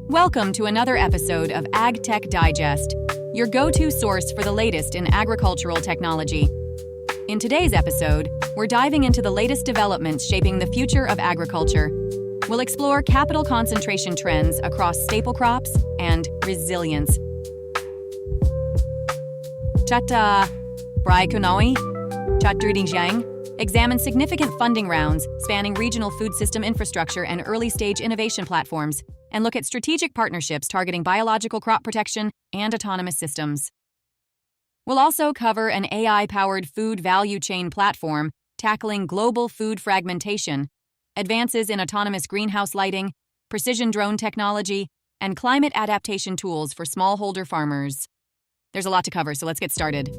Welcome to another episode of AgTech Digest, your go-to source for the latest in agricultural technology. In today's episode, we're diving into the latest developments shaping the future of agriculture. We'll explore capital concentration trends across staple crops and resilience. Chata Braikunoi, Chatdridingjang examine significant funding rounds spanning regional food system infrastructure and early-stage innovation platforms, and look at strategic partnerships targeting biological crop protection and autonomous systems. We'll also cover an AI-powered food value chain platform tackling global food fragmentation, advances in autonomous greenhouse lighting, precision drone technology, and climate adaptation tools for smallholder farmers. There's a lot to cover, so let's get started.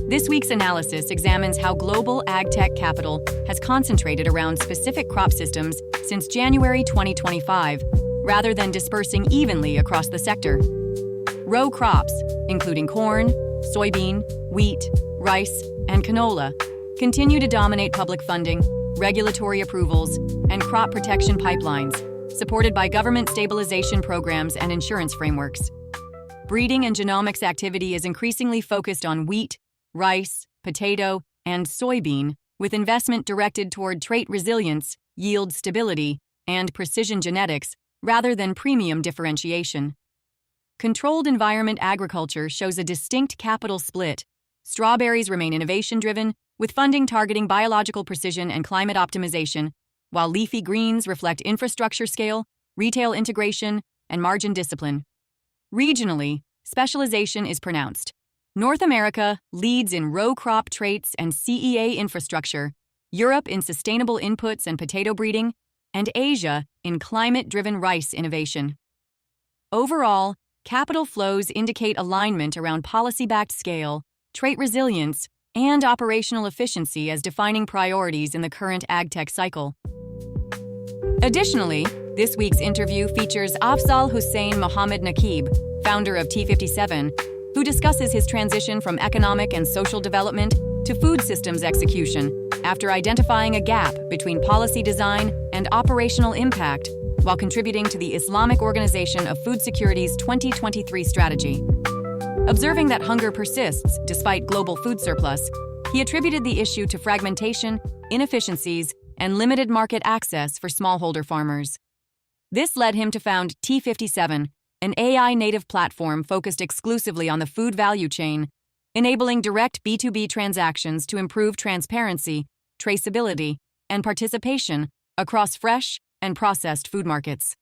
This week's analysis examines how global AgTech capital has concentrated around specific crop systems since January 2025, rather than dispersing evenly across the sector. Row crops, including corn, soybean, wheat, rice, and canola, continue to dominate public funding, regulatory approvals, and crop protection pipelines, supported by government stabilization programs and insurance frameworks. Breeding and genomics activity is increasingly focused on wheat, rice, potato, and soybean, with investment directed toward trait resilience, yield stability, and precision genetics, rather than premium differentiation. Controlled environment agriculture shows a distinct capital split. Strawberries remain innovation-driven, with funding targeting biological precision and climate optimization, while leafy greens reflect infrastructure scale, retail integration, and margin discipline. Regionally, specialization is pronounced. North America leads in row crop traits and CEA infrastructure, Europe in sustainable inputs and potato breeding, and Asia in climate-driven rice innovation. Overall, capital flows indicate alignment around policy-backed scale, trait resilience, and operational efficiency as defining priorities in the current AgTech cycle. Additionally, this week's interview features Afzal Hussain Mohammed Nakheeb, founder of T57, who discusses his transition from economic and social development to food systems execution after identifying a gap between policy design and operational impact while contributing to the Islamic Organization of Food Security's 2023 strategy. Observing that hunger persists despite global food surplus, he attributed the issue to fragmentation, inefficiencies, and limited market access for smallholder farmers. This led him to found T57, an AI-native platform focused exclusively on the food value chain, enabling direct B2B transactions to improve transparency, traceability, and participation across fresh and processed food markets.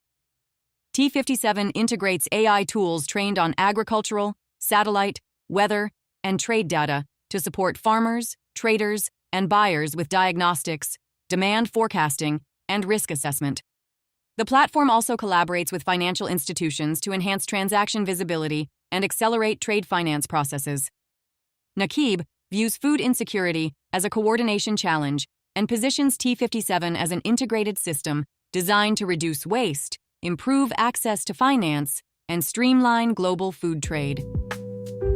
T57 integrates AI tools trained on agricultural, satellite, weather, and trade data to support farmers, traders, and buyers with diagnostics, demand forecasting, and risk assessment. The platform also collaborates with financial institutions to enhance transaction visibility and accelerate trade finance processes. Nakheeb views food insecurity as a coordination challenge and positions T57 as an integrated system designed to reduce waste, improve access to finance, and streamline global food trade.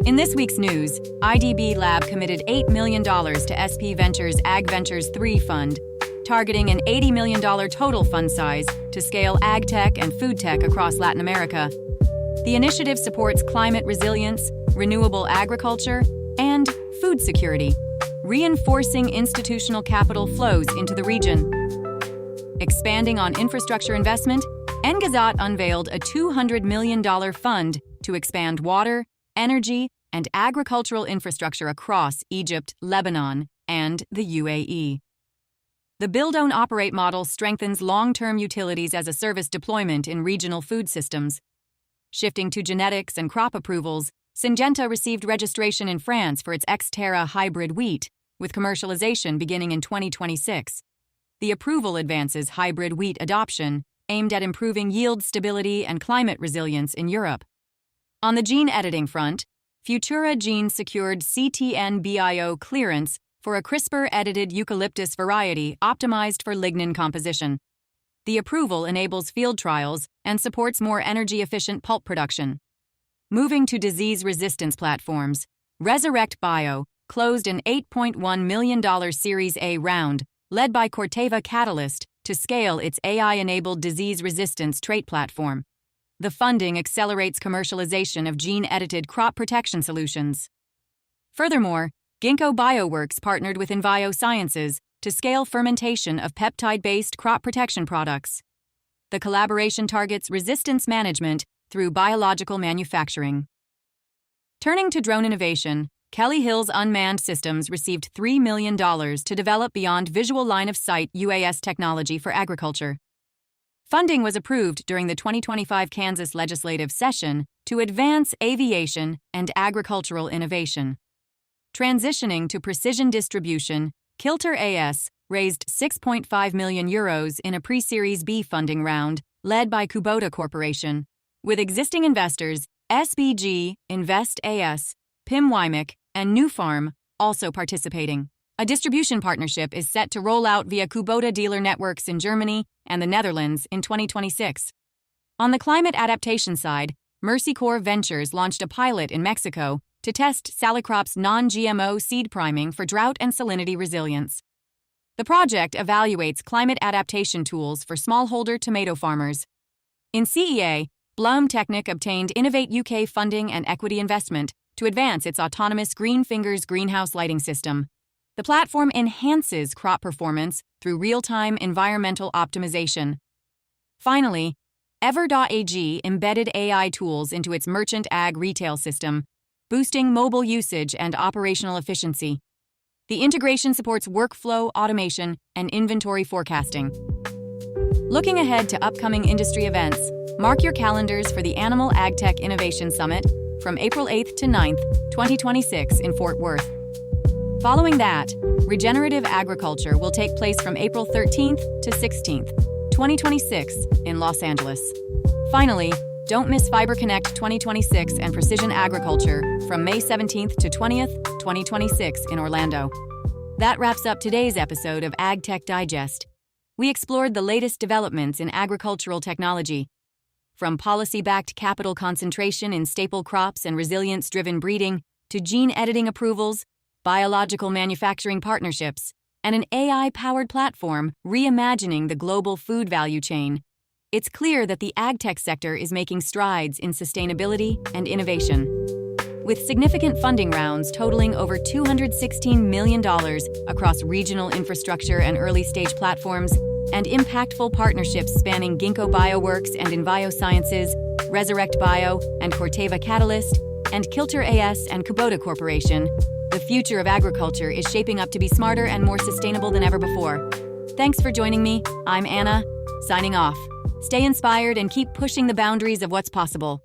In this week's news, IDB Lab committed $8 million to SP Ventures AgVentures 3 fund, targeting an $80 million total fund size to scale AgTech and food tech across Latin America. The initiative supports climate resilience, renewable agriculture, and food security, reinforcing institutional capital flows into the region. Expanding on infrastructure investment, Engazaat unveiled a $200 million fund to expand water, energy, and agricultural infrastructure across Egypt, Lebanon, and the UAE. The build-own-operate model strengthens long-term utilities as a service deployment in regional food systems. Shifting to genetics and crop approvals, Syngenta received registration in France for its Xterra hybrid wheat, with commercialization beginning in 2026. The approval advances hybrid wheat adoption, aimed at improving yield stability and climate resilience in Europe. On the gene editing front, FuturaGene secured CTN-BIO clearance for a CRISPR-edited eucalyptus variety optimized for lignin composition. The approval enables field trials and supports more energy-efficient pulp production. Moving to disease resistance platforms, Resurrect Bio closed an $8.1 million Series A round, led by Corteva Catalyst, to scale its AI-enabled disease resistance trait platform. The funding accelerates commercialization of gene-edited crop protection solutions. Furthermore, Ginkgo Bioworks partnered with Envio Sciences to scale fermentation of peptide-based crop protection products. The collaboration targets resistance management through biological manufacturing. Turning to drone innovation, Kelly Hill's Unmanned Systems received $3 million to develop beyond visual line-of-sight UAS technology for agriculture. Funding was approved during the 2025 Kansas legislative session to advance aviation and agricultural innovation. Transitioning to precision distribution, Kilter AS raised €6.5 million in a pre-Series B funding round led by Kubota Corporation, with existing investors SBG, Invest AS, Pim Wymick, and New Farm also participating. A distribution partnership is set to roll out via Kubota dealer networks in Germany and the Netherlands in 2026. On the climate adaptation side, Mercy Corps Ventures launched a pilot in Mexico to test Salicrop's non-GMO seed priming for drought and salinity resilience. The project evaluates climate adaptation tools for smallholder tomato farmers. In CEA, Blum Technic obtained Innovate UK funding and equity investment to advance its autonomous Green Fingers greenhouse lighting system. The platform enhances crop performance through real-time environmental optimization. Finally, Ever.ag embedded AI tools into its merchant ag retail system, boosting mobile usage and operational efficiency. The integration supports workflow automation and inventory forecasting. Looking ahead to upcoming industry events, mark your calendars for the Animal AgTech Innovation Summit from April 8th to 9th, 2026 in Fort Worth. Following that, Regenerative Agriculture will take place from April 13th to 16th, 2026 in Los Angeles. Finally, don't miss FiberConnect 2026 and Precision Agriculture from May 17th to 20th, 2026 in Orlando. That wraps up today's episode of AgTech Digest. We explored the latest developments in agricultural technology, from policy-backed capital concentration in staple crops and resilience-driven breeding to gene editing approvals, biological manufacturing partnerships, and an AI-powered platform reimagining the global food value chain. It's clear that the AgTech sector is making strides in sustainability and innovation. With significant funding rounds totaling over $216 million across regional infrastructure and early-stage platforms, and impactful partnerships spanning Ginkgo Bioworks and Envio Sciences, Resurrect Bio and Corteva Catalyst, and Kilter AS and Kubota Corporation, the future of agriculture is shaping up to be smarter and more sustainable than ever before. Thanks for joining me. I'm Anna, signing off. Stay inspired and keep pushing the boundaries of what's possible.